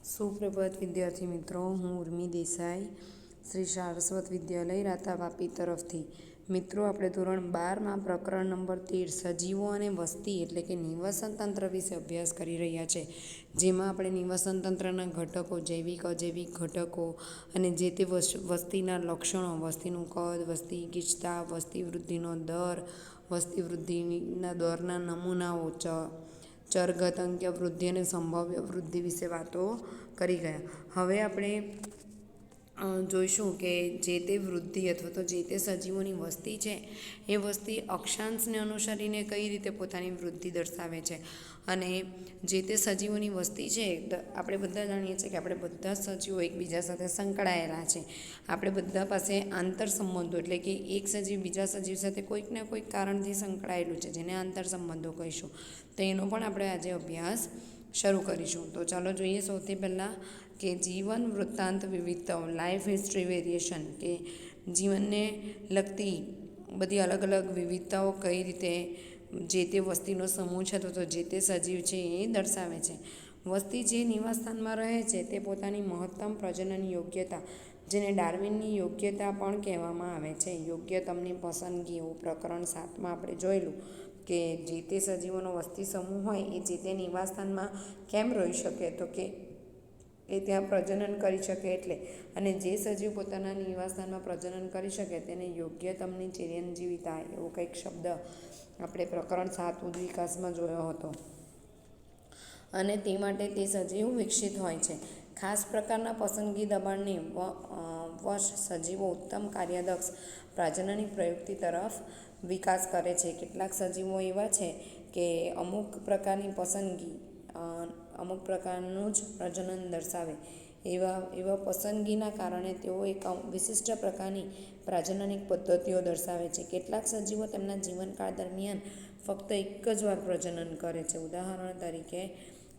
સુપ્રભાત વિદ્યાર્થી મિત્રો, હું ઉર્મી દેસાઈ શ્રી સારસ્વત વિદ્યાલય રાતા વાપી તરફથી. મિત્રો, આપણે ધોરણ 12માં પ્રકરણ નંબર 13 સજીવો અને વસ્તી એટલે કે નિવસન તંત્ર વિશે અભ્યાસ કરી રહ્યા છે. જેમાં આપણે નિવસન તંત્રના ઘટકો, જૈવિક અજૈવિક ઘટકો અને જે તે વસ્તીના લક્ષણો, વસ્તીનું કદ, વસ્તી ગીચતા, વસ્તી વૃદ્ધિનો દર, વસ્તી વૃદ્ધિના દરના નમૂનાઓ, ચરઘાતાંકીય વૃદ્ધિ અને સંભાવ્ય વૃદ્ધિ વિશે વાતો કરી ગયા. હવે આપણે જોઈશું કે જે તે વૃદ્ધિ અથવા તો જે તે સજીવોની વસ્તી છે એ વસ્તી અક્ષાંશને અનુસરીને કઈ રીતે પોતાની વૃદ્ધિ દર્શાવે છે. અને જે તે સજીવોની વસ્તી છે, આપણે બધા જાણીએ છીએ કે આપણે બધા સજીવો એકબીજા સાથે સંકળાયેલા છે. આપણે બધા પાસે આંતર સંબંધો એટલે કે એક સજીવ બીજા સજીવ સાથે કોઈક ને કોઈક કારણથી સંકળાયેલું છે, જેને આંતર સંબંધો કહીશું. તો એનો પણ આપણે આજે અભ્યાસ શરૂ કરીશું. તો ચાલો જોઈએ સૌથી પહેલાં કે જીવન વૃત્તાંત વિવિધતાઓ, લાઈફ હિસ્ટ્રી વેરિએશન, કે જીવનને લગતી બધી અલગ અલગ વિવિધતાઓ કઈ રીતે જે તે વસ્તીનો સમૂહ છે અથવા તો જે તે સજીવ છે એ દર્શાવે છે. વસ્તી જે નિવાસસ્થાનમાં રહે છે તે પોતાની મહત્તમ પ્રજનન યોગ્યતા, જેને ડાર્વિનની યોગ્યતા પણ કહેવામાં આવે છે, યોગ્યતમની પસંદગી, એવું પ્રકરણ 7માં આપણે જોયેલું કે જે તે સજીવોનો વસ્તી સમૂહ હોય એ જે તે નિવાસસ્થાનમાં કેમ રહી શકે, તો કે એ ત્યાં પ્રજનન કરી શકે એટલે. અને જે સજીવ પોતાના નિવાસસ્થાનમાં પ્રજનન કરી શકે તેને યોગ્યતમની ચિરંજીવિતા, એવો કંઈક શબ્દ આપણે પ્રકરણ 7 ઉદ્વિકાસમાં જોયો હતો. અને તે માટે તે સજીવ વિકસિત હોય છે. ખાસ પ્રકારના પસંદગી દબાણને વશ સજીવો ઉત્તમ કાર્યદક્ષ પ્રજનનિક પ્રયુક્તિ તરફ વિકાસ કરે છે. કેટલાક સજીવો એવા છે કે અમુક પ્રકારની પસંદગી, અમુક પ્રકારનું જ પ્રજનન દર્શાવે એવા પસંદગીના કારણે તેઓ એક વિશિષ્ટ પ્રકારની પ્રજનનિક પદ્ધતિઓ દર્શાવે છે. કેટલાક સજીવો તેમના જીવનકાળ દરમિયાન ફક્ત એક જ વાર પ્રજનન કરે છે. ઉદાહરણ તરીકે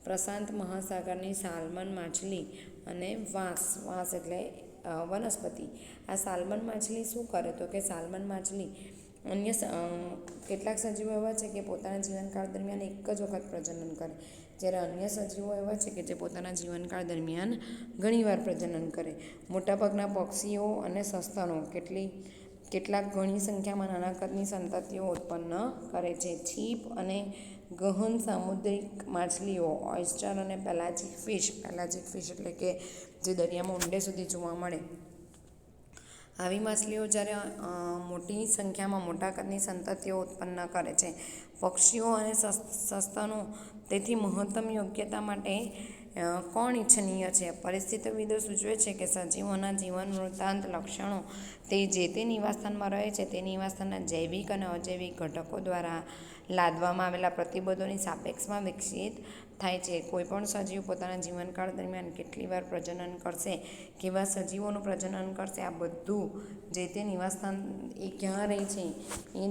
પ્રશાંત મહાસાગરની સાલ્મન માછલી અને વાંસ એટલે વનસ્પતિ. આ સાલ્મન માછલી શું કરે, તો કે સાલ્મન માછલી કેટલાક સજીવો એવા છે કે પોતાના જીવનકાળ દરમિયાન એક જ વખત પ્રજનન કરે, જ્યારે અન્ય સજીવો એવા છે કે જે પોતાના જીવનકાળ દરમિયાન ઘણીવાર પ્રજનન કરે. મોટાભાગના પક્ષીઓ અને સસ્તનો કેટલાક ઘણી સંખ્યામાં નાના કદની સંતતિઓ ઉત્પન્ન કરે છે. છીપ અને ગહન સામુદ્રિક માછલીઓ, ઓયસ્ટર અને પેલાજિક ફિશ એટલે કે જે દરિયામાં ઊંડે સુધી જોવા મળે, આવી માછલીઓ જ્યારે મોટી સંખ્યામાં મોટા કદની સંતતિઓ ઉત્પન્ન કરે છે. પક્ષીઓ અને સસ્તનો તેથી મહત્તમ યોગ્યતા માટે કોણ ઇચ્છનીય છે? પરિસ્થિતિવિદો સૂચવે છે કે સજીવોના જીવન વૃત્તાંત લક્ષણો તે જે તે નિવાસસ્થાનમાં રહે છે તે નિવાસસ્થાનના જૈવિક અને અજૈવિક ઘટકો દ્વારા લાદવામાં આવેલા પ્રતિબંધોની સાપેક્ષમાં વિકસિત થાય છે. કોઈપણ સજીવ પોતાના જીવનકાળ દરમિયાન કેટલી વાર પ્રજનન કરશે, કેવા સજીવોનું પ્રજનન કરશે, આ બધું જે તે નિવાસસ્થાન એ ક્યાં રહે છે એ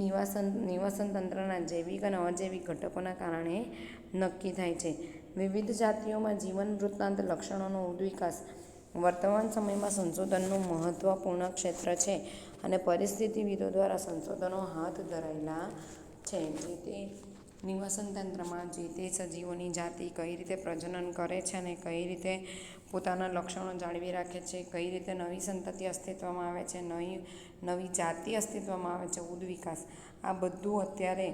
નિવાસન તંત્રના જૈવિક અને અજૈવિક ઘટકોના કારણે નક્કી થાય છે. વિવિધ જાતિઓમાં જીવન વૃત્તાંત લક્ષણોનો ઉદ્વિકાસ વર્તમાન સમયમાં સંશોધનનું મહત્વપૂર્ણ ક્ષેત્ર છે અને પરિસ્થિતિવિદો દ્વારા સંશોધનો હાથ ધરાયેલા છે. જે તે નિવાસન તંત્રમાં જે તે સજીવોની જાતિ કઈ રીતે પ્રજનન કરે છે અને કઈ રીતે પોતાના લક્ષણો જાળવી રાખે છે, કઈ રીતે નવી સંતતિ અસ્તિત્વમાં આવે છે, નવી જાતિ અસ્તિત્વમાં આવે છે, ઉદ્વિકાસ, આ બધું અત્યારે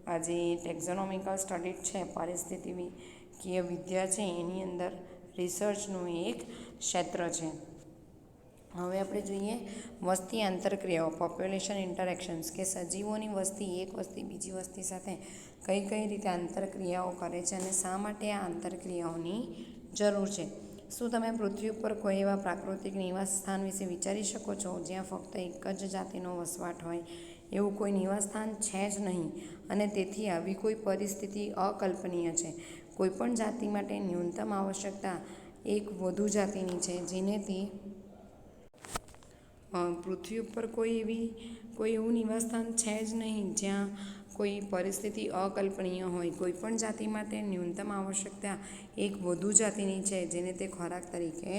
આ જે ટેક્ઝોનોમિકલ સ્ટડી છે, પરિસ્થિતિકીય વિદ્યા છે, એની અંદર રિસર્ચનું એક ક્ષેત્ર છે. હવે આપણે જોઈએ વસ્તી આંતરક્રિયાઓ, પોપ્યુલેશન ઇન્ટરેક્શન્સ, કે સજીવોની વસ્તી એક વસ્તી બીજી વસ્તી સાથે કઈ રીતે આંતરક્રિયાઓ કરે છે અને શા માટે આ આંતરક્રિયાઓની જરૂર છે. શું તમે પૃથ્વી ઉપર કોઈ એવા પ્રાકૃતિક નિવાસ સ્થાન વિશે વિચારી શકો છો જ્યાં ફક્ત એક જ જાતિનો વસવાટ હોય? એવું કોઈ નિવાસસ્થાન છે જ નહીં અને તેથી આવી કોઈ પરિસ્થિતિ અકલ્પનીય છે. કોઈપણ જાતિ માટે ન્યૂનતમ આવશ્યકતા એક વધુ જાતિની છે, જેનેથી પૃથ્વી ઉપર કોઈ એવું નિવાસસ્થાન છે જ નહીં જ્યાં કોઈ પરિસ્થિતિ અકલ્પનીય હોય, કોઈ પણ જાતિ માટે ન્યૂનતમ આવશ્યકતા એક વધુ જાતિની છે જેને તે ખોરાક તરીકે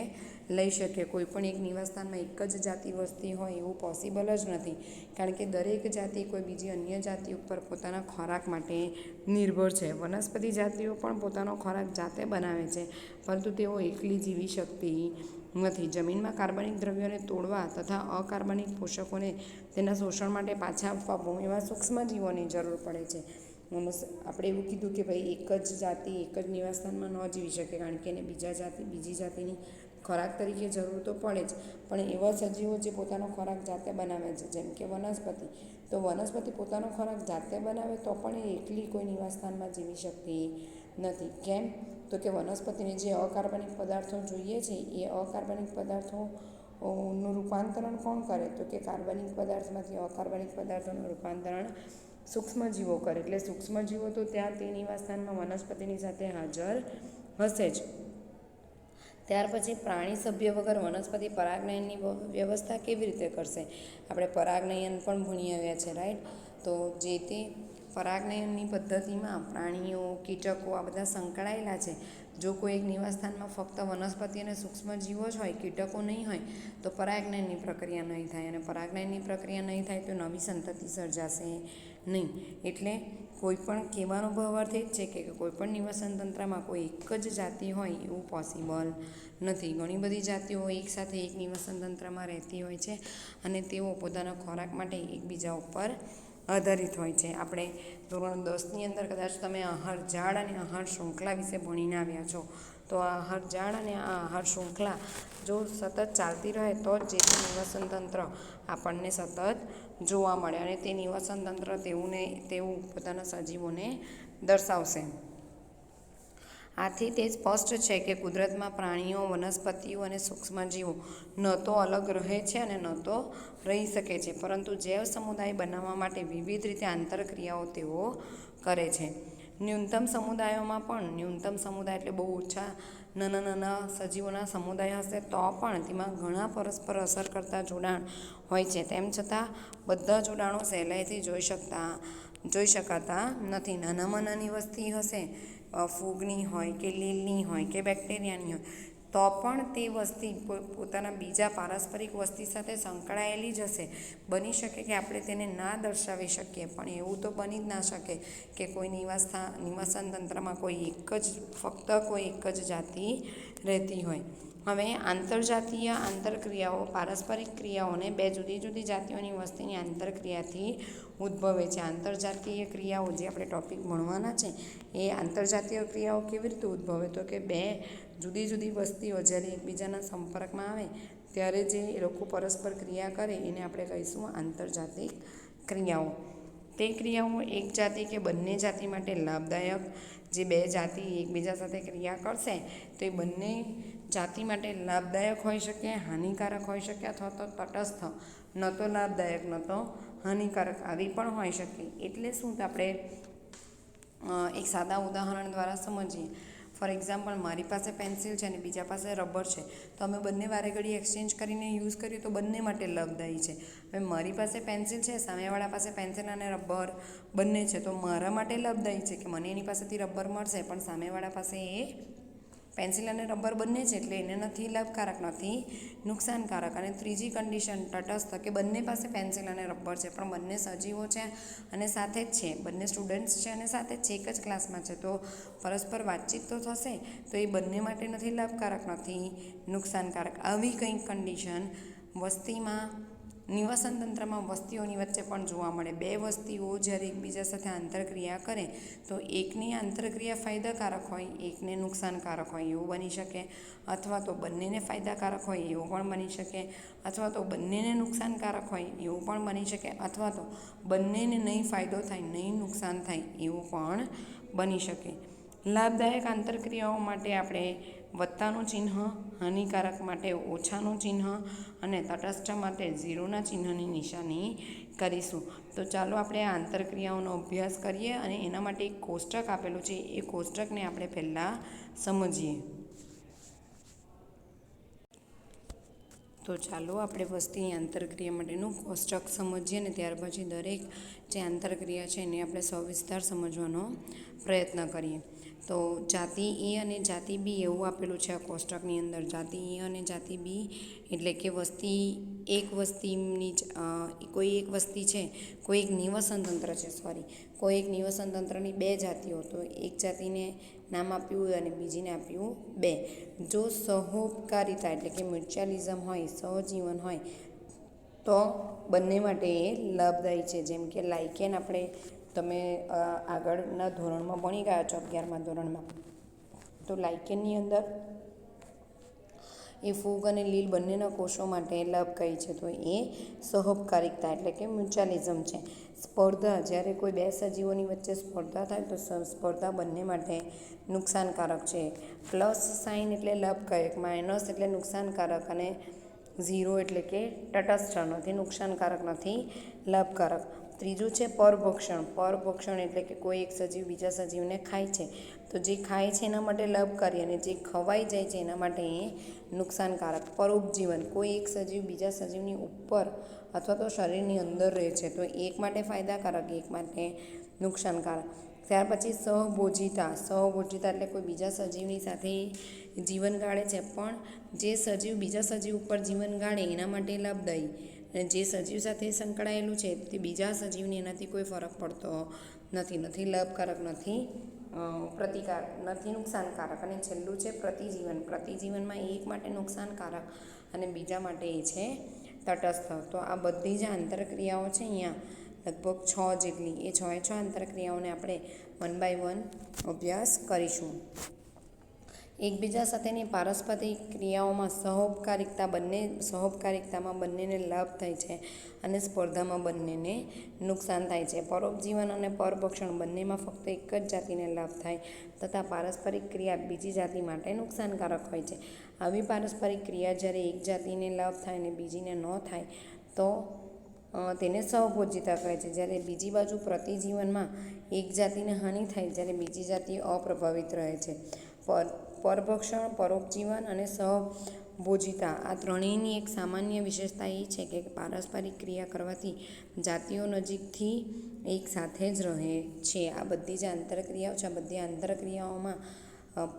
લઈ શકે. કોઈ પણ એક નિવાસસ્થાનમાં એક જ જાતિ વસતી હોય એવું પોસિબલ જ નથી, કારણ કે દરેક જાતિ કોઈ બીજી અન્ય જાતિ ઉપર પોતાના ખોરાક માટે નિર્ભર છે. વનસ્પતિ જાતિઓ પણ પોતાનો ખોરાક જાતે બનાવે છે, પરંતુ તેઓ એકલી જીવી શકતી નથી. જમીનમાં કાર્બનિક દ્રવ્યોને તોડવા તથા અકાર્બનિક પોષકોને તેના શોષણ માટે પાછા આપવા ભૂમિમાં સૂક્ષ્મજીવોની જરૂર પડે છે. આપણે એવું કીધું કે ભાઈ એક જ જાતિ એક જ નિવાસસ્થાનમાં ન જીવી શકે, કારણ કે એને બીજી જાતિની ખોરાક તરીકે જરૂર તો પડે જ, પણ એવા સજીવો જે પોતાનો ખોરાક જાતે બનાવે છે, જેમ કે વનસ્પતિ. તો વનસ્પતિ પોતાનો ખોરાક જાતે બનાવે તો પણ એ એકલી કોઈ નિવાસસ્થાનમાં જીવી શકતી નથી. કેમ? તો કે વનસ્પતિને જે અકાર્બનિક પદાર્થો જોઈએ છે એ અકાર્બનિક પદાર્થોનું રૂપાંતરણ કોણ કરે? તો કે કાર્બનિક પદાર્થમાંથી અકાર્બનિક પદાર્થોનું રૂપાંતરણ સૂક્ષ્મજીવો કરે. એટલે સૂક્ષ્મજીવો તો ત્યાં તે નિવાસસ્થાનમાં વનસ્પતિની સાથે હાજર હશે જ. ત્યાર પછી પ્રાણી સભ્ય વગર વનસ્પતિ પરાગનયનની વ્યવસ્થા કેવી રીતે કરશે? આપણે પરાગનયન પણ ભણી આવ્યા છે, રાઈટ? તો જે તે પરાગનયનની પદ્ધતિમાં પ્રાણીઓ, કીટકો આ બધા સંકળાયેલા છે. જો કોઈ એક નિવાસસ્થાનમાં ફક્ત વનસ્પતિ અને સૂક્ષ્મજીવો જ હોય, કીટકો નહીં હોય, તો પરાગનયનની પ્રક્રિયા નહીં થાય, અને પરાગનયનની પ્રક્રિયા નહીં થાય તો નવી સંતતિ સર્જાશે નહીં. એટલે કોઈ પણ કહેવાનો ભાવાર્થ એ જ છે કે કોઈ પણ નિવાસન તંત્રમાં કોઈ એક જ જાતિ હોય એવું પોસિબલ નથી. ઘણી બધી જાતિઓ એકસાથે એક નિવાસન તંત્રમાં રહેતી હોય છે અને તેઓ પોતાના ખોરાક માટે એકબીજા ઉપર આધારિત હોય છે. આપણે ધોરણ 10ની અંદર કદાચ તમે આહાર ઝાડ અને આહાર શૃંખલા વિશે ભણીને આવ્યા છો. તો આ આહાર ઝાડ અને આ આહાર શૃંખલા જો સતત ચાલતી રહે તો જ જે તે નિવાસન તંત્ર આપણને સતત જોવા મળે, અને તે નિવાસન તંત્ર તેવું પોતાના સજીવોને દર્શાવશે. આથી તે સ્પષ્ટ છે કે કુદરતમાં પ્રાણીઓ, વનસ્પતિઓ અને સૂક્ષ્મજીવો ન તો અલગ રહે છે અને ન તો રહી શકે છે, પરંતુ જૈવ સમુદાય બનાવવા માટે વિવિધ રીતે આંતરક્રિયાઓ તેઓ કરે છે. ન્યૂનતમ સમુદાયોમાં પણ, ન્યૂનતમ સમુદાય એટલે બહુ ઓછા નાના સજીવોના સમુદાય હશે તો પણ તેમાં ઘણા પરસ્પર અસર કરતા જોડાણ હોય છે. તેમ છતાં બધા જોડાણો સહેલાઈથી જોઈ શકાતા નથી. નાનામાં નાની વસ્તી હશે, ફૂગની હોય કે લીલની હોય કે બેક્ટેરિયાની હોય, તો પણ તે વસ્તી પોતાના બીજા પારસ્પરિક વસ્તી સાથે સંકળાયેલી જ હશે. બની શકે કે આપણે તેને ના દર્શાવી શકીએ, પણ એવું તો બની જ ના શકે કે કોઈ નિવાસન તંત્રમાં ફક્ત કોઈ એક જ જાતિ રહેતી હોય. હવે આંતરજાતીય આંતરક્રિયાઓ પારસ્પરિક ક્રિયાઓને બે જુદી જુદી જાતિઓની વસ્તીની આંતરક્રિયાથી ઉદ્ભવે છે. આંતરજાતીય ક્રિયાઓ જે આપણે ટૉપિક ભણવાના છે એ આંતરજાતીય ક્રિયાઓ કેવી રીતે ઉદ્ભવે? તો કે બે જુદી જુદી વસ્તીઓ જ્યારે એકબીજાના સંપર્કમાં આવે ત્યારે જે એ લોકો પરસ્પર ક્રિયા કરે એને આપણે કહીશું આંતરજાતિક ક્રિયાઓ. તે ક્રિયાઓ એક જાતિ કે બંને જાતિ માટે લાભદાયક, જે બે જાતિ એકબીજા સાથે ક્રિયા કરશે તો એ બંને જાતિ માટે લાભદાયક હોઈ શકે, હાનિકારક હોઈ શકે, અથવા તો તટસ્થ, ન તો લાભદાયક ન તો હાનિકારક આવી પણ હોઈ શકે. એટલે શું? આપણે એક સાદા ઉદાહરણ દ્વારા સમજીએ. ફોર એક્ઝામ્પલ, મારી પાસે પેન્સિલ છે અને બીજા પાસે રબર છે, તો અમે બંને વારે ઘડી એક્સચેન્જ કરીને યુઝ કરીએ તો બંને માટે લાભદાયી છે. હવે મારી પાસે પેન્સિલ છે, સામેવાળા પાસે પેન્સિલ અને રબર બંને છે, તો મારા માટે લાભદાયી છે કે મને એની પાસેથી રબર મળશે, પણ સામેવાળા પાસે એ પેન્સિલ અને રબર બંને છે એટલે એને નથી લાભકારક, નથી નુકસાનકારક. અને ત્રીજી કન્ડિશન તટસ્થ, કે બંને પાસે પેન્સિલ અને રબર છે પણ બંને સજીવો છે અને સાથે જ છે, બંને સ્ટુડન્ટ્સ છે અને સાથે જ છે, એક જ ક્લાસમાં છે, તો પરસ્પર વાતચીત તો થશે, તો એ બંને માટે નથી લાભકારક, નથી નુકસાનકારક. આવી કંઈક કન્ડિશન નિવાસન તંત્રમાં વસ્તીઓની વચ્ચે પણ જોવા મળે. બે વસ્તીઓ જ્યારે એકબીજા સાથે આંતરક્રિયા કરે તો એકની આંતરક્રિયા ફાયદાકારક હોય, એકને નુકસાનકારક હોય એવું બની શકે, અથવા તો બંનેને ફાયદાકારક હોય એવું પણ બની શકે, અથવા તો બંનેને નુકસાનકારક હોય એવું પણ બની શકે, અથવા તો બંનેને નહીં ફાયદો થાય નહીં નુકસાન થાય એવું પણ બની શકે. લાભદાયક આંતરક્રિયાઓ માટે આપણે વત્તાનું ચિહ્ન, હાનિકારક માટે ઓછાનું ચિહ્ન અને તટસ્થ માટે ઝીરોના ચિહ્નની નિશાની કરીશું. તો ચાલો આપણે આ આંતરક્રિયાઓનો અભ્યાસ કરીએ અને એના માટે એક કોષ્ટક આપેલું છે, એ કોષ્ટકને આપણે પહેલાં સમજીએ. તો ચાલો આપણે વસ્તીની આંતરક્રિયા માટેનું કોષ્ટક સમજીએ ને ત્યાર પછી દરેક જે આંતરક્રિયા છે એને આપણે સવિસ્તાર સમજવાનો પ્રયત્ન કરીએ. તો જાતિ એ અને જાતિ બી એવું આપેલું છે આ કોષ્ટકની અંદર. જાતિ એ અને જાતિ બી એટલે કે વસ્તી એક વસ્તીની કોઈ એક વસ્તી છે, કોઈ એક નિવસન તંત્ર છે, કોઈ એક નિવસન તંત્રની બે જાતિઓ, તો એક જાતિને નામ આપ્યું અને બીજીને આપ્યું બે. જો સહોપકારિતા એટલે કે મ્યુચ્યુઅલિઝમ હોય, સહજીવન હોય, તો બંને માટે એ લાભદાયી છે. જેમ કે લાઇકેન તમે આગળના ધોરણમાં ભણી ગયા છો, 11મા ધોરણમાં. તો લાઇકેનની અંદર એ ફૂગ અને લીલ બંનેના કોષો માટે લાભકારી છે. તો એ સહોપકારિકતા એટલે કે મ્યુચ્યુઅલિઝમ છે. સ્પર્ધા, જ્યારે કોઈ બે સજીવોની વચ્ચે સ્પર્ધા થાય તો સ્પર્ધા બંને માટે નુકસાનકારક છે. પ્લસ સાઇન એટલે લાભકારક, માઇનસ એટલે નુકસાનકારક, અને 0 એટલે કે તટસ્થ, નથી નુકસાનકારક, નથી લાભકારક. ત્રીજું છે પરભક્ષણ. પરભક્ષણ એટલે કે કોઈ એક સજીવ બીજા સજીવને ખાય છે, તો જે ખાય છે એના માટે લાભકારી અને જે ખવાઈ જાય છે એના માટે એ નુકસાનકારક. પરોપજીવન, કોઈ એક સજીવ બીજા સજીવની ઉપર અથવા તો શરીરની અંદર રહે છે, તો એક માટે ફાયદાકારક, એક માટે નુકસાનકારક. ત્યાર પછી સહભોજિતા. સહભોજિતા એટલે કોઈ બીજા સજીવની સાથે જીવન ગાળે છે, પણ જે સજીવ બીજા સજીવ ઉપર જીવન ગાળે એના માટે લાભદાયી, અને જે સજીવ સાથે સંકળાયેલું છે તે બીજા સજીવને એનાથી કોઈ ફરક પડતો નથી, નથી લાભકારક, નથી નુકસાનકારક. અને છેલ્લું છે પ્રતિજીવન. પ્રતિજીવનમાં એક માટે નુકસાનકારક અને બીજા માટે એ છે તટસ્થ. તો આ બધી જ આંતરક્રિયાઓ છે અહીંયા લગભગ 6 જેટલી, એ 6 આંતરક્રિયાઓને આપણે 1 by 1 અભ્યાસ કરીશું. એકબીજા સાથેની પારસ્પરિક ક્રિયાઓમાં સહોપકારિકતામાં બંનેને લાભ થાય છે અને સ્પર્ધામાં બંનેને નુકસાન થાય છે. પરોપજીવન અને પરભક્ષણ બંનેમાં ફક્ત એક જ જાતિને લાભ થાય તથા પારસ્પરિક ક્રિયા બીજી જાતિ માટે નુકસાનકારક હોય છે. આવી પારસ્પરિક ક્રિયા જ્યારે એક જાતિને લાભ થાય અને બીજીને ન થાય તો તેને સહભોજિતા કહે છે. જ્યારે બીજી બાજુ પ્રતિજીવનમાં એક જાતિને હાનિ થાય જ્યારે બીજી જાતિ અપ્રભાવિત રહે છે. પરભક્ષણ, પરોપજીવન અને સહભોજિતા આ ત્રણેયની એક સામાન્ય વિશેષતા એ છે કે પારસ્પરિક ક્રિયા કરવાથી જાતિઓ નજીકથી એક સાથે જ રહે છે. આ બધી જ આંતરક્રિયાઓ છે. આ બધી આંતરક્રિયાઓમાં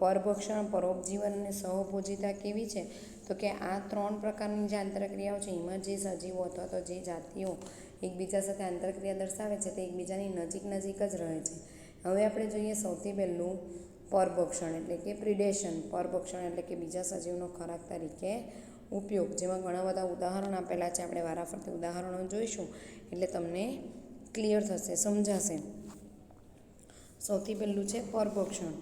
પરભક્ષણ, પરોપજીવન અને સહભોજિતા કેવી છે? તો કે આ 3 પ્રકારની જે આંતરક્રિયાઓ છે એમાં જે સજીવો અથવા તો જે જાતિઓ એકબીજા સાથે આંતરક્રિયા દર્શાવે છે તે એકબીજાની નજીક જ રહે છે. હવે આપણે જોઈએ સૌથી પહેલું પરભક્ષણ એટલે કે પ્રિડેશન. પરભક્ષણ એટલે કે બીજા સજીવનો ખોરાક તરીકે ઉપયોગ, જેમાં ઘણા બધા ઉદાહરણ આપેલા છે. આપણે વારાફરતી ઉદાહરણો જોઈશું એટલે તમને ક્લિયર થશે, સમજાશે. સૌથી પહેલું છે પરભક્ષણ.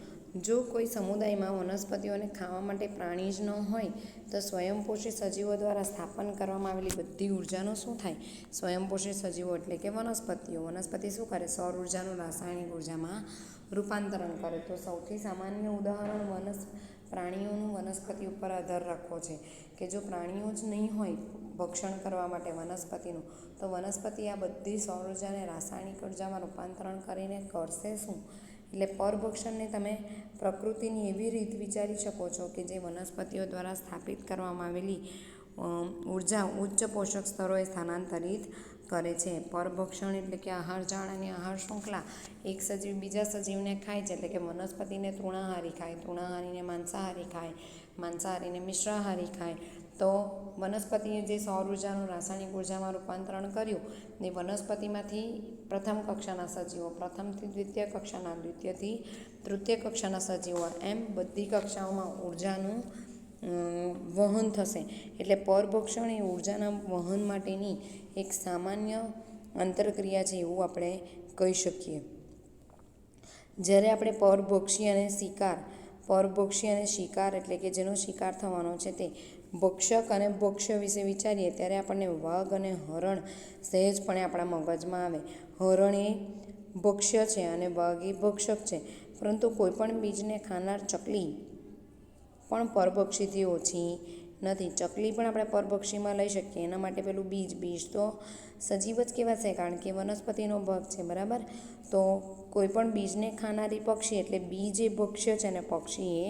જો કોઈ સમુદાયમાં વનસ્પતિઓને ખાવા માટે પ્રાણી જ ન હોય તો સ્વયંપોષી સજીવો દ્વારા સ્થાપન કરવામાં આવેલી બધી ઉર્જાનો શું થાય? સ્વયંપોષી સજીવો એટલે કે વનસ્પતિઓ. વનસ્પતિ શું કરે? સૌર ઉર્જાનું રાસાયણિક ઉર્જામાં રૂપાંતરણ કરે. તો સૌથી સામાન્ય ઉદાહરણ પ્રાણીઓનું વનસ્પતિ ઉપર આધાર રાખવો છે કે જો પ્રાણીઓ જ નહીં હોય ભક્ષણ કરવા માટે વનસ્પતિનું, તો વનસ્પતિ આ બધી સૌર ઉર્જાને રાસાયણિક ઉર્જામાં રૂપાંતરણ કરીને કરશે શું? એટલે પરભક્ષણને તમે પ્રકૃતિની એવી રીત વિચારી શકો છો કે જે વનસ્પતિઓ દ્વારા સ્થાપિત કરવામાં આવેલી ઉર્જા ઉચ્ચ પોષક સ્તરોએ સ્થાનાંતરિત કરે છે. પરભક્ષણ એટલે કે આહાર જાળ અને આહાર શૃંખલા. એક સજીવ બીજા સજીવને ખાય છે, એટલે કે વનસ્પતિને તૃણાહારી ખાય, તૃણાહારીને માંસાહારી ખાય, માંસાહારીને મિશ્રાહારી ખાય. તો વનસ્પતિએ જે સૌર ઉર્જાનું રાસાયણિક ઉર્જામાં રૂપાંતરણ કર્યું એ વનસ્પતિમાંથી પ્રથમ કક્ષાના સજીવો, પ્રથમથી દ્વિતીય કક્ષાના, દ્વિતીયથી તૃતીય કક્ષાના સજીવો, એમ બધી કક્ષાઓમાં ઉર્જાનું વહન થશે. એટલે પરભક્ષણ એ ઉર્જાના વહન માટેની એક સામાન્ય આંતરક્રિયા છે એવું આપણે કહી શકીએ. જ્યારે આપણે પરભક્ષી અને શિકાર એટલે કે જેનો શિકાર થવાનો છે તે ભક્ષક અને ભક્ષ્ય વિશે વિચારીએ ત્યારે આપણને વાઘ અને હરણ સહેજપણે આપણા મગજમાં આવે. હરણ એ ભક્ષ્ય છે અને વાઘ એ ભક્ષક છે. પરંતુ કોઈપણ બીજને ખાનાર ચકલી પણ પરભક્ષીથી ઓછી નથી. ચકલી પણ આપણે પરભક્ષીમાં લઈ શકીએ. એના માટે પેલું બીજ તો સજીવ જ કહેવાશે કારણ કે વનસ્પતિનો ભાગ છે, બરાબર. તો કોઈપણ બીજને ખાનારી પક્ષી એટલે બીજ એ ભક્ષ્ય છે અને પક્ષી એ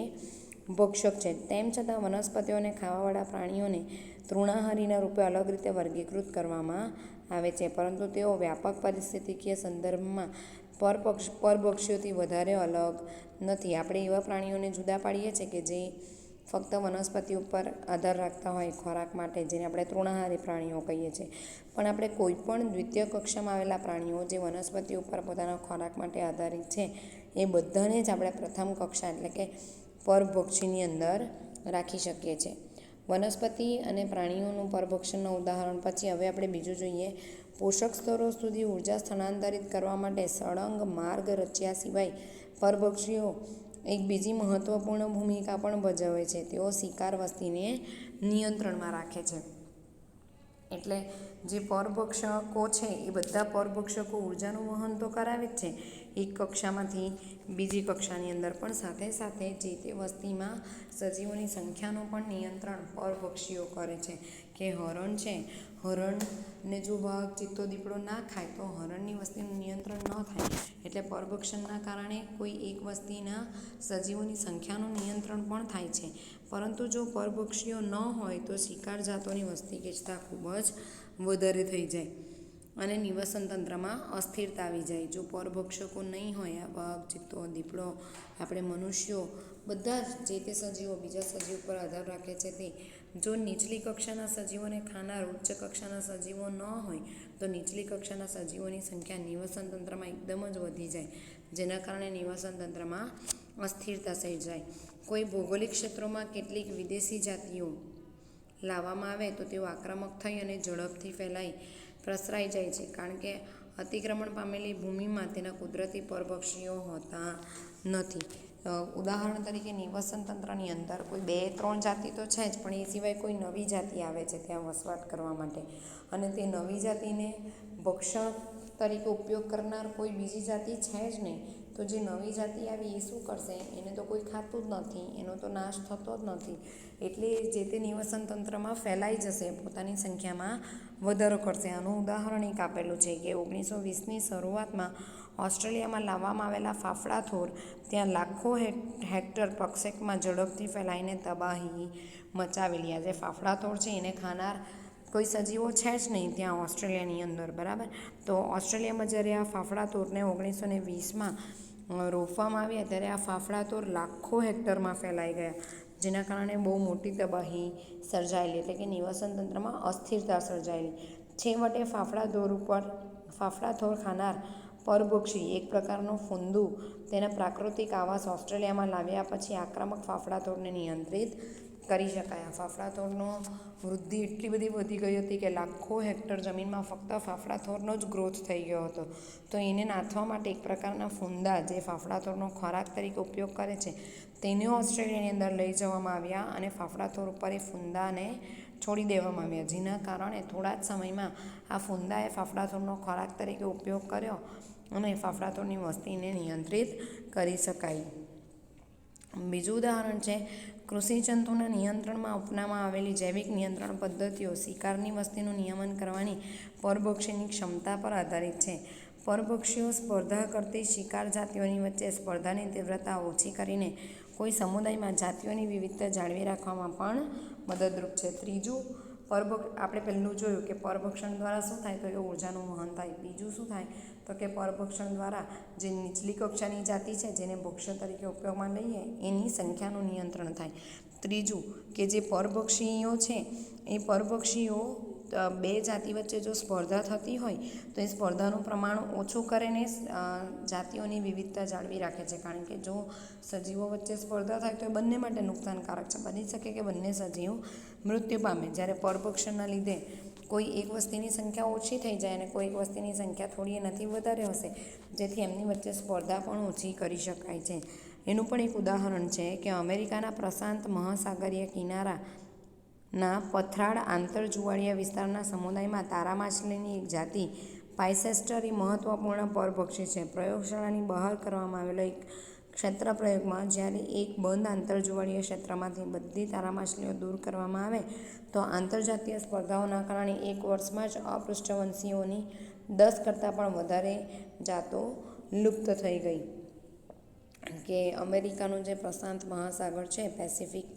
ભક્ષક છે. તેમ છતાં વનસ્પતિઓને ખાવાવાળા પ્રાણીઓને તૃણાહારીના રૂપે અલગ રીતે વર્ગીકૃત કરવામાં આવે છે, પરંતુ તેઓ વ્યાપક પરિસ્થિતિકીય સંદર્ભમાં પરભક્ષીઓથી વધારે અલગ નથી. આપણે એવા પ્રાણીઓને જુદા પાડીએ છીએ કે જે ફક્ત વનસ્પતિ ઉપર આધાર રાખતા હોય ખોરાક માટે, જેને આપણે તૃણાહારી પ્રાણીઓ કહીએ છીએ. પણ આપણે કોઈ પણ દ્વિતીય કક્ષામાં આવેલા પ્રાણીઓ જે વનસ્પતિ ઉપર પોતાના ખોરાક માટે આધારિત છે, એ બધાને જ આપણે પ્રથમ કક્ષા એટલે કે પરભક્ષીની અંદર રાખી શકીએ છીએ. વનસ્પતિ અને પ્રાણીઓનું પરભક્ષણનું ઉદાહરણ પછી હવે આપણે બીજું જોઈએ. પોષક સ્તરો સુધી ઉર્જા સ્થાનાંતરિત કરવા માટે સળંગ માર્ગ રચ્યા સિવાય પરભક્ષીઓ એક બીજી મહત્વપૂર્ણ ભૂમિકા પણ ભજવે છે. તેઓ શિકાર વસ્તીને નિયંત્રણમાં રાખે છે. એટલે જે પરભક્ષકો છે એ બધા પરભક્ષકો ઉર્જાનું વહન તો કરાવે જ છે એક કક્ષામાંથી બીજી કક્ષાની અંદર, પણ સાથે સાથે જે તે વસ્તીમાં સજીવોની સંખ્યાનું પણ નિયંત્રણ પરભક્ષીઓ કરે છે. કે હરણ છે, હરણને જો વાઘ, ચિત્તો, દીપડો ના ખાય તો હરણની વસ્તીનું નિયંત્રણ ન થાય. એટલે પરભક્ષણના કારણે કોઈ એક વસ્તીના સજીવોની સંખ્યાનું નિયંત્રણ પણ થાય છે. પરંતુ જો પરભક્ષીઓ ન હોય તો શિકાર જાતોની વસ્તી ગીચતા ખૂબ જ વધારે થઈ જાય અને નિવસન તંત્રમાં અસ્થિરતા આવી જાય. જો પરભક્ષકો નહીં હોય, આ વાઘ, ચિત્તો, દીપડો, આપણે મનુષ્યો બધા જ જે તે સજીવો બીજા સજીવ પર આધાર રાખે છે, તે જો નીચલી કક્ષાના સજીવોને ખાનાર ઉચ્ચ કક્ષાના સજીવો ન હોય તો નીચલી કક્ષાના સજીવોની સંખ્યા નિવસન તંત્રમાં એકદમ જ વધી જાય, જેના કારણે નિવસન તંત્રમાં અસ્થિરતા સર્જાય. કોઈ ભૌગોલિક ક્ષેત્રોમાં કેટલીક વિદેશી જાતિઓ લાવવામાં આવે તો તેઓ આક્રમક થઈ અને ઝડપથી પ્રસરાઈ જાય છે, કારણ કે અતિક્રમણ પામેલી ભૂમિમાં તેના કુદરતી પરભક્ષીઓ હોતા નથી. ઉદાહરણ તરીકે નિવસન તંત્રની અંદર કોઈ 2-3 જાતિ તો છે જ, પણ એ સિવાય કોઈ નવી જાતિ આવે છે ત્યાં વસવાટ કરવા માટે, અને તે નવી જાતિને ભક્ષણ તરીકે ઉપયોગ કરનાર કોઈ બીજી જાતિ છે જ નહીં. તો જે નવી જાતિ આવી એ શું કરશે? એને તો કોઈ ખાતું જ નથી, એનો તો નાશ થતો જ નથી. એટલે જે તે નિવસન તંત્રમાં ફેલાઈ જશે, પોતાની સંખ્યામાં વધારો કરશે. આનું ઉદાહરણ એક આપેલું છે કે 1920ની શરૂઆતમાં ઓસ્ટ્રેલિયામાં લાવવામાં આવેલા ફાફડા થોર ત્યાં લાખો હેક્ટર પ્રક્ષેપમાં ઝડપથી ફેલાઈને તબાહી મચાવેલી. આજે ફાફડા થોર છે એને ખાનાર કોઈ સજીવો છે જ નહીં ત્યાં ઓસ્ટ્રેલિયાની અંદર, બરાબર. તો ઓસ્ટ્રેલિયામાં જ્યારે આ ફાફડા તોરને 1920માં રોપવામાં આવ્યા ત્યારે આ ફાફડા તોર લાખો હેક્ટરમાં ફેલાઈ ગયા, જેના કારણે બહુ મોટી તબાહી સર્જાયેલી, એટલે કે નિવસન તંત્રમાં અસ્થિરતા સર્જાયેલી. છેવટે ફાફડા થોર ખાનાર પરભક્ષી એક પ્રકારનું ફૂંદુ તેના પ્રાકૃતિક આવાસ ઓસ્ટ્રેલિયામાં લાવ્યા પછી આક્રમક ફાફડા થોરને નિયંત્રિત કરી શકાયા. ફાફડા થોરનો વૃદ્ધિ એટલી બધી વધી ગઈ હતી કે લાખો હેક્ટર જમીનમાં ફક્ત ફાફડા થોરનો જ ગ્રોથ થઈ ગયો હતો. તો એને નાથવા માટે એક પ્રકારના ફૂંદા જે ફાફડા થોરનો ખોરાક તરીકે ઉપયોગ કરે છે તેને ઓસ્ટ્રેલિયાની અંદર લઈ જવામાં આવ્યા અને ફાફડા થોર ઉપર એ ફૂંદાને છોડી દેવામાં આવ્યા, જેના કારણે થોડા જ સમયમાં આ ફૂંદાએ ફાફડા થોરનો ખોરાક તરીકે ઉપયોગ કર્યો અને ફાફડા થોરની વસ્તીને નિયંત્રિત કરી શકાય. બીજું ઉદાહરણ છે કૃષિજંતુના નિયંત્રણમાં અપનાવવામાં આવેલી જૈવિક નિયંત્રણ પદ્ધતિઓ શિકારની વસ્તીનું નિયમન કરવાની પરભક્ષીની ક્ષમતા પર આધારિત છે. પરભક્ષીઓ સ્પર્ધા કરતી શિકાર જાતિઓની વચ્ચે સ્પર્ધાની તીવ્રતા ઓછી કરીને કોઈ સમુદાયમાં જાતિઓની વિવિધતા જાળવી રાખવામાં પણ મદદરૂપ છે. ત્રીજું, આપણે પહેલું જોયું કે પરભક્ષણ દ્વારા શું થાય તો કે ઉર્જાનું વહન થાય. બીજું શું થાય તો કે પરભક્ષણ દ્વારા જે નીચલી કક્ષાની જાતિ છે જેને ભક્ષ્ય તરીકે ઉપયોગમાં લઈએ એની સંખ્યાનું નિયંત્રણ થાય. ત્રીજું કે જે પરભક્ષીઓ છે એ પરભક્ષીઓ બે જાતિ વચ્ચે જો સ્પર્ધા થતી હોય તો એ સ્પર્ધાનું પ્રમાણ ઓછું કરીને જાતિઓની વિવિધતા જાળવી રાખે છે, કારણ કે જો સજીવો વચ્ચે સ્પર્ધા થાય તો એ બંને માટે નુકસાનકારક છે. બની શકે કે બંને સજીવ મૃત્યુ પામે, જ્યારે પરભક્ષણના લીધે કોઈ એક વસ્તીની સંખ્યા ઓછી થઈ જાય અને કોઈ એક વસ્તીની સંખ્યા થોડી એનાથી વધારે હશે, જેથી એમની વચ્ચે સ્પર્ધા પણ ઓછી કરી શકાય છે. એનું પણ એક ઉદાહરણ છે કે અમેરિકાના પ્રશાંત મહાસાગરીય કિનારાના પથરાળ આંતરજુવાળિયા વિસ્તારના સમુદાયમાં તારા માછલીની એક જાતિ પાઇસેસ્ટર એ મહત્વપૂર્ણ પરભક્ષી છે. પ્રયોગશાળાની બહાર કરવામાં આવેલો એક ક્ષેત્ર પ્રયોગમાં જ્યારે એક બંધ આંતરજુવાળીય ક્ષેત્રમાંથી બધી તારા માછલીઓ દૂર કરવામાં આવે તો આંતરજાતીય સ્પર્ધાઓના કારણે એક વર્ષમાં જ અપૃષ્ઠવંશીઓની 10 કરતાં પણ વધારે જાતો લુપ્ત થઈ ગઈ. કે અમેરિકાનું જે પ્રશાંત મહાસાગર છે, પેસિફિક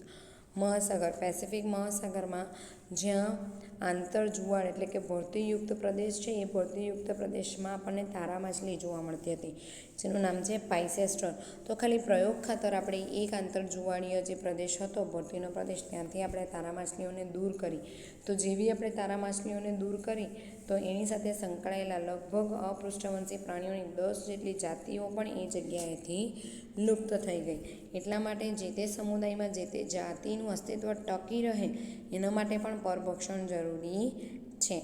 મહાસાગરમાં જ્યાં આંતરજુવાળ એટલે કે ભરતીયુક્ત પ્રદેશ છે, એ ભરતીયુક્ત પ્રદેશમાં આપણને તારા માછલી જોવા મળતી હતી, જેનું નામ છે પાઇસેસ્ટર. તો ખાલી પ્રયોગ ખાતર આપણે એક આંતરજુવાળીય જે પ્રદેશ હતો, ભરતીનો પ્રદેશ, ત્યાંથી આપણે તારા માછલીઓને દૂર કરી. તો જેવી આપણે તારા માછલીઓને દૂર કરી તો એની સાથે સંકળાયેલા લગભગ અપૃષ્ઠવંશી પ્રાણીઓની 10 જેટલી જાતિઓ પણ એ જગ્યાએથી લુપ્ત થઈ ગઈ. એટલા માટે જે તે સમુદાયમાં જે તે જાતિનું અસ્તિત્વ ટકી રહે એના માટે પણ પરભક્ષણ જરૂરી છે.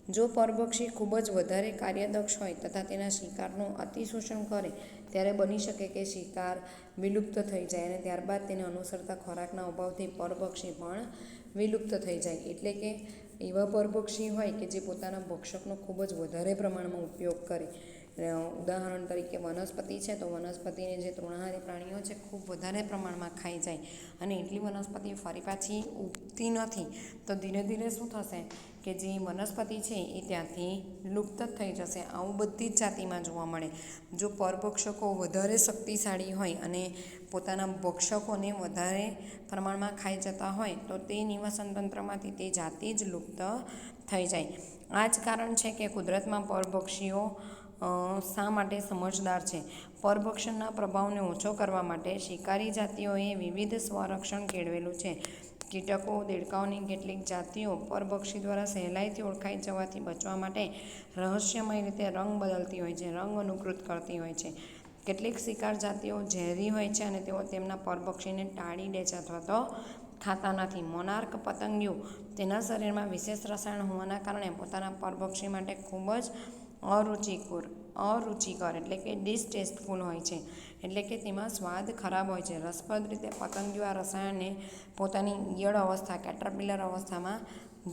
જો પરભક્ષી ખૂબ જ વધારે કાર્યદક્ષ હોય તથા તેના શિકારનું અતિશોષણ કરે ત્યારે બની શકે કે શિકાર વિલુપ્ત થઈ જાય અને ત્યારબાદ તેને અનુસરતા ખોરાકના અભાવથી પરભક્ષી પણ વિલુપ્ત થઈ જાય. એટલે કે એવા પરભક્ષી હોય કે જે પોતાના ભક્ષકનો ખૂબ જ વધારે પ્રમાણમાં ઉપયોગ કરે. ઉદાહરણ તરીકે વનસ્પતિ છે, તો વનસ્પતિને જે તૃણાહારી પ્રાણીઓ છે ખૂબ વધારે પ્રમાણમાં ખાઈ જાય અને એટલી વનસ્પતિ ફરી પાછી ઉગતી નથી, તો ધીરે ધીરે શું થશે કે જે વનસ્પતિ છે એ ત્યાંથી લુપ્ત થઈ જશે. આવું બધી જ જાતિમાં જોવા મળે. જો પરભક્ષકો વધારે શક્તિશાળી હોય અને પોતાના ભક્ષકોને વધારે પ્રમાણમાં ખાઈ જતા હોય તો તે નિવાસન તંત્રમાંથી તે જાતિ જ લુપ્ત થઈ જાય. આ જ કારણ છે કે કુદરતમાં પરભક્ષીઓ શા માટે સમજદાર છે. પરભક્ષણના પ્રભાવને ઓછો કરવા માટે શિકારી જાતિઓએ વિવિધ સ્વરક્ષણ કેળવેલું છે. કીટકો, દેડકાઓની કેટલીક જાતિઓ પરભક્ષી દ્વારા સહેલાઈથી ઓળખાઈ જવાથી બચવા માટે રહસ્યમય રીતે રંગ બદલતી હોય છે, રંગ અનુકૃત કરતી હોય છે. કેટલીક શિકાર જાતિઓ ઝેરી હોય છે અને તેઓ તેમના પરભક્ષીને ટાળી દે છે અથવા તો ખાતા નથી. મોનાર્ક પતંગિયું તેના શરીરમાં વિશેષ રસાયણ હોવાના કારણે પોતાના પરભક્ષી માટે ખૂબ જ અરુચિકર એટલે કે ડિસટેસ્ટફુલ હોય છે, એટલે કે તેમાં સ્વાદ ખરાબ હોય છે. રસપ્રદ રીતે પતંગિયું આ રસાયણને પોતાની ઈયળ અવસ્થા કેટરપિલર અવસ્થામાં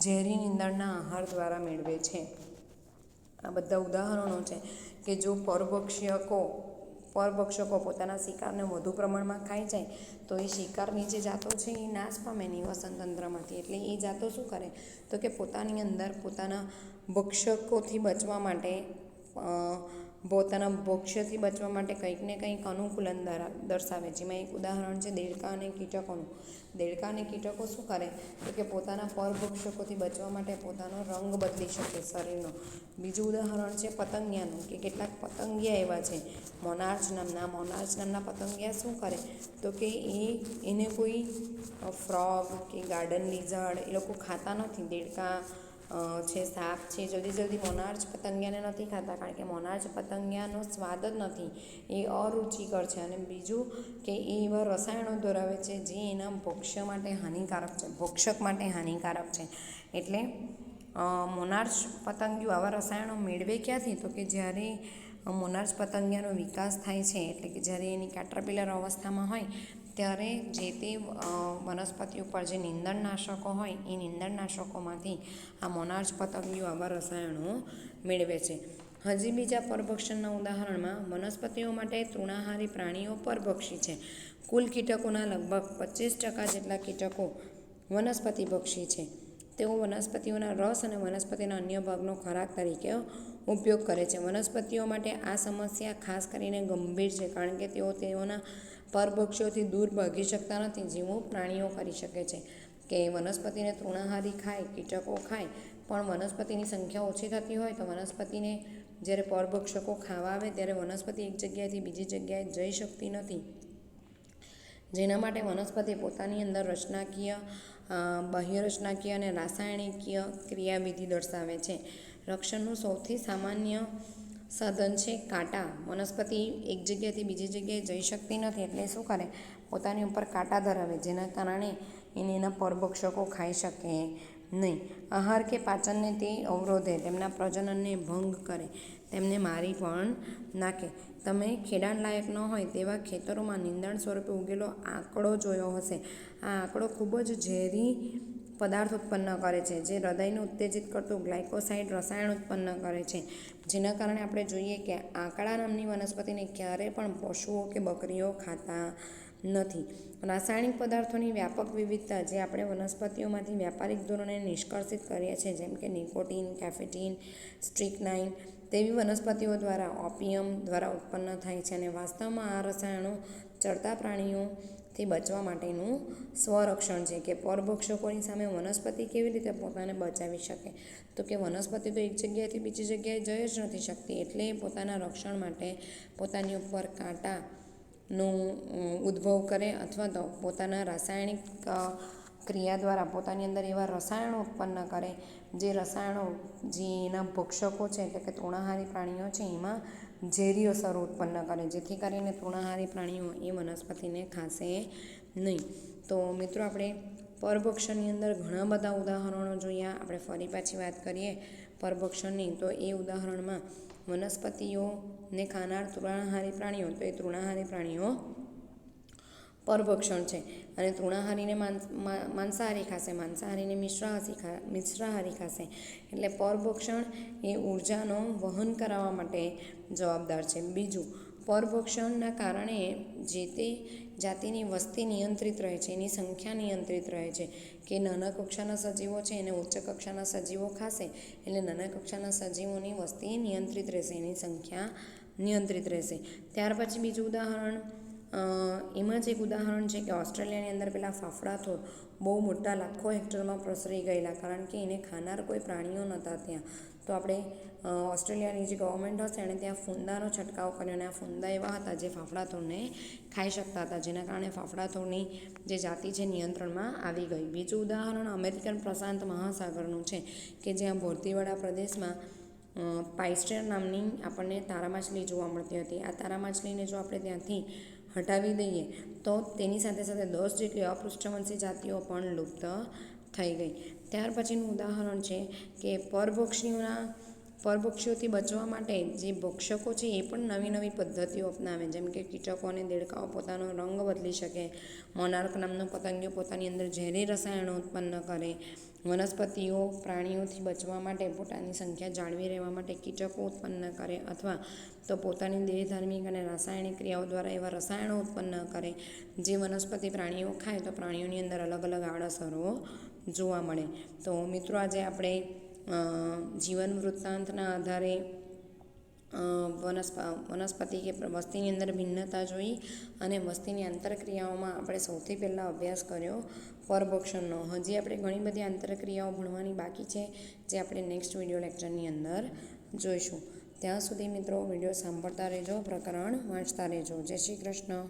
ઝેરી નીંદણના આહાર દ્વારા મેળવે છે. આ બધા ઉદાહરણો છે કે જો પરભક્ષકો પોતાના શિકારને વધુ પ્રમાણમાં ખાઈ જાય તો એ શિકારની જે જાતો છે એ નાશ પામે નિવસન તંત્રમાંથી. એટલે એ જાતો શું કરે તો કે પોતાની અંદર પોતાના ભક્ષકોથી બચવા માટે પોતાના ભક્ષ્યથી બચવા માટે કંઈક ને કંઈક અનુકૂલન દર્શાવે. જેમાં એક ઉદાહરણ છે દેડકા અને કીટકોનું. દેડકા અને કીટકો શું કરે તો કે પોતાના પરભક્ષકોથી બચવા માટે પોતાનો રંગ બદલી શકે શરીરનો. બીજું ઉદાહરણ છે પતંગિયાનું, કે કેટલાક પતંગિયા એવા છે મોનાર્ચ નામના પતંગિયા શું કરે તો કે એને કોઈ ફ્રોગ કે ગાર્ડન લિઝર્ડ એ લોકો ખાતા નથી. દેડકા છે, સાપ છે, જલ્દી મોનાર્ચ પતંગિયાને નથી ખાતા, કારણ કે મોનાર્ચ પતંગિયાનો સ્વાદ જ નથી, એ અરુચિકર છે. અને બીજું કે એ એવા રસાયણો ધરાવે છે જે એના ભક્ષક માટે હાનિકારક છે. એટલે મોનાર્ચ પતંગિયું આવા રસાયણો મેળવે ક્યાંથી તો કે જ્યારે મોનાર્ચ પતંગિયાનો વિકાસ થાય છે, એટલે કે જ્યારે એની કેટરપિલર અવસ્થામાં હોય ત્યારે જે તે વનસ્પતિ ઉપર જે નીંદણનાશકો હોય એ નીંદણનાશકોમાંથી આ મોનાર્ચ પતંગિયું આવા રસાયણો મેળવે છે. હજી બીજા પરભક્ષણના ઉદાહરણમાં વનસ્પતિઓ માટે તૃણાહારી પ્રાણીઓ પરભક્ષી છે. કુલ કીટકોના લગભગ 25% જેટલા કીટકો વનસ્પતિભક્ષી છે. તેઓ વનસ્પતિઓના રસ અને વનસ્પતિના અન્ય ભાગનો ખોરાક તરીકે ઉપયોગ કરે છે. વનસ્પતિઓ માટે આ સમસ્યા ખાસ કરીને ગંભીર છે, કારણ કે તેઓ તેઓના પરભક્ષીઓથી દૂર ભાગી શકતા નથી જેવું પ્રાણીઓ કરી શકે છે. કે વનસ્પતિને તૃણાહારી ખાય, કીટકો ખાય, પણ વનસ્પતિની સંખ્યા ઓછી થતી હોય તો વનસ્પતિને જ્યારે પરભક્ષકો ખાવા આવે ત્યારે વનસ્પતિ એક જગ્યાએથી બીજી જગ્યાએ જઈ શકતી નથી, જેના માટે વનસ્પતિ પોતાની અંદર બાહ્યરચનાકીય અને રાસાયણિકીય ક્રિયાવિધિ દર્શાવે છે. રક્ષણનું સૌથી સામાન્ય સાધન છે કાંટા. વનસ્પતિ એક જગ્યાએથી બીજી જગ્યાએ જઈ શકતી નથી એટલે શું કરે, પોતાની ઉપર કાંટા ધરાવે, જેના કારણે એના પરભક્ષકો ખાઈ શકે નહીં. આહાર કે પાચનને તે અવરોધે, તેમના પ્રજનનને ભંગ કરે, તેમને મારી પણ નાખે. તમે ખેડાણ લાયક ન હોય તેવા ખેતરોમાં નીંદણ સ્વરૂપે ઉગેલો આંકડો જોયો હશે. આ આંકડો ખૂબ જ ઝેરી પદાર્થ ઉત્પન્ન કરે છે, જે હૃદયને ઉત્તેજિત કરતું ગ્લાયકોસાઇડ રસાયણ ઉત્પન્ન કરે છે, જેના કારણે આપણે જોઈએ કે આંકડા નામની વનસ્પતિને ક્યારેય પણ પશુઓ કે બકરીઓ ખાતા નથી. રાસાયણિક પદાર્થોની વ્યાપક વિવિધતા જે આપણે વનસ્પતિઓમાંથી વ્યાપારિક ધોરણે નિષ્કર્ષિત કરીએ છીએ, જેમ કે નિકોટીન, કેફીટીન, સ્ટ્રિકનાઇન તેવી વનસ્પતિઓ દ્વારા ઓપિયમ દ્વારા ઉત્પન્ન થાય છે. અને વાસ્તવમાં આ રસાયણો ચરતા પ્રાણીઓથી બચવા માટેનું સ્વરક્ષણ છે કે પરભક્ષકોની સામે વનસ્પતિ કેવી રીતે પોતાને બચાવી શકે. તો કે વનસ્પતિ તો એક જગ્યાએથી બીજી જગ્યાએ જઈ જ નથી શકતી, એટલે પોતાના રક્ષણ માટે પોતાની ઉપર કાંટાનો ઉદ્ભવ કરે અથવા તો પોતાના રાસાયણિક ક્રિયા દ્વારા પોતાની અંદર એવા રસાયણો ઉત્પન્ન કરે, જે રસાયણો જે એના ભક્ષકો છે એટલે કે તૃણાહારી પ્રાણીઓ છે એમાં ઝેરી અસરો ઉત્પન્ન કરે, જેથી કરીને તૃણાહારી પ્રાણીઓ એ વનસ્પતિને ખાશે નહીં. તો મિત્રો આપણે પરભક્ષણની અંદર ઘણા બધા ઉદાહરણો જોયા. આપણે ફરી પાછી વાત કરીએ પરભક્ષણની, તો એ ઉદાહરણમાં વનસ્પતિઓને ખાનાર તૃણાહારી પ્રાણીઓ, તો એ તૃણાહારી પ્રાણીઓ પરભક્ષણ છે. અને તૃણાહારીને માંસાહારી ખાશે, માંસાહારીને મિશ્રાહારી ખાશે. એટલે પરભક્ષણ એ ઉર્જાનો વહન કરાવવા માટે જવાબદાર છે. બીજું, પરભક્ષણના કારણે જે તે જાતિની વસ્તી નિયંત્રિત રહે છે, એની સંખ્યા નિયંત્રિત રહે છે. કે નાના કક્ષાના સજીવો છે એને ઉચ્ચ કક્ષાના સજીવો ખાશે એટલે નાના કક્ષાના સજીવોની વસ્તી નિયંત્રિત રહેશે, એની સંખ્યા નિયંત્રિત રહેશે. ત્યાર પછી બીજું ઉદાહરણ, એમાં જ એક ઉદાહરણ છે કે ઓસ્ટ્રેલિયાની અંદર પેલા ફાફડાથોર બહુ મોટા લાખો હેક્ટરમાં પ્રસરી ગયેલા, કારણ કે એને ખાનાર કોઈ પ્રાણીઓ નહોતા ત્યાં. તો આપણે ઓસ્ટ્રેલિયાની જે ગવર્મેન્ટ હશે એણે ત્યાં ફૂંદાનો છંટકાવ કર્યો, અને આ ફૂંદા એવા હતા જે ફાફડાથોરને ખાઈ શકતા હતા, જેના કારણે ફાફડાથોરની જે જાતિ છે નિયંત્રણમાં આવી ગઈ. બીજું ઉદાહરણ અમેરિકન પ્રશાંત મહાસાગરનું છે કે જ્યાં ભરતીવાળા પ્રદેશમાં પાઇસ્ટર નામની આપણને તારા માછલી જોવા મળતી હતી. આ તારા માછલીને જો આપણે ત્યાંથી હટાવી દઈએ તો તેની સાથે સાથે 10 જેટલી અપૃષ્ઠવંશી જાતિઓ પણ લુપ્ત થઈ ગઈ. ત્યાર પછીનું ઉદાહરણ છે કે પરભક્ષીઓથી બચવા માટે જે ભક્ષકો છે એ પણ નવી નવી પદ્ધતિઓ અપનાવે, જેમ કે કીટકો અને દેડકાઓ પોતાનો રંગ બદલી શકે, મોનાર્ક નામનો પતંગિયો પોતાની અંદર ઝેરી રસાયણો ઉત્પન્ન કરે, વનસ્પતિઓ પ્રાણીઓથી બચવા માટે પોતાની સંખ્યા જાળવી રહેવા માટે કીટકો ઉત્પન્ન કરે, અથવા તો પોતાની દેહધાર્મિક અને રાસાયણિક ક્રિયાઓ દ્વારા એવા રસાયણો ઉત્પન્ન કરે જે વનસ્પતિ પ્રાણીઓ ખાય તો પ્રાણીઓની અંદર અલગ અલગ આડઅસરો જોવા મળે. તો મિત્રો આજે આપણે જીવન વૃત્તાંતના આધારે વનસ્પતિ કે વસ્તીની અંદર ભિન્નતા જોઈ, અને વસ્તીની આંતરક્રિયાઓમાં આપણે સૌથી પહેલાં અભ્યાસ કર્યો પરભક્ષણનો. હજી આપણે ઘણી બધી આંતરક્રિયાઓ ભણવાની બાકી છે, જે આપણે નેક્સ્ટ વિડીયો લેક્ચરની અંદર જોઈશું. ત્યાં સુધી મિત્રો વિડીયો સાંભળતા રહેજો, પ્રકરણ વાંચતા રહેજો. જય શ્રી કૃષ્ણ.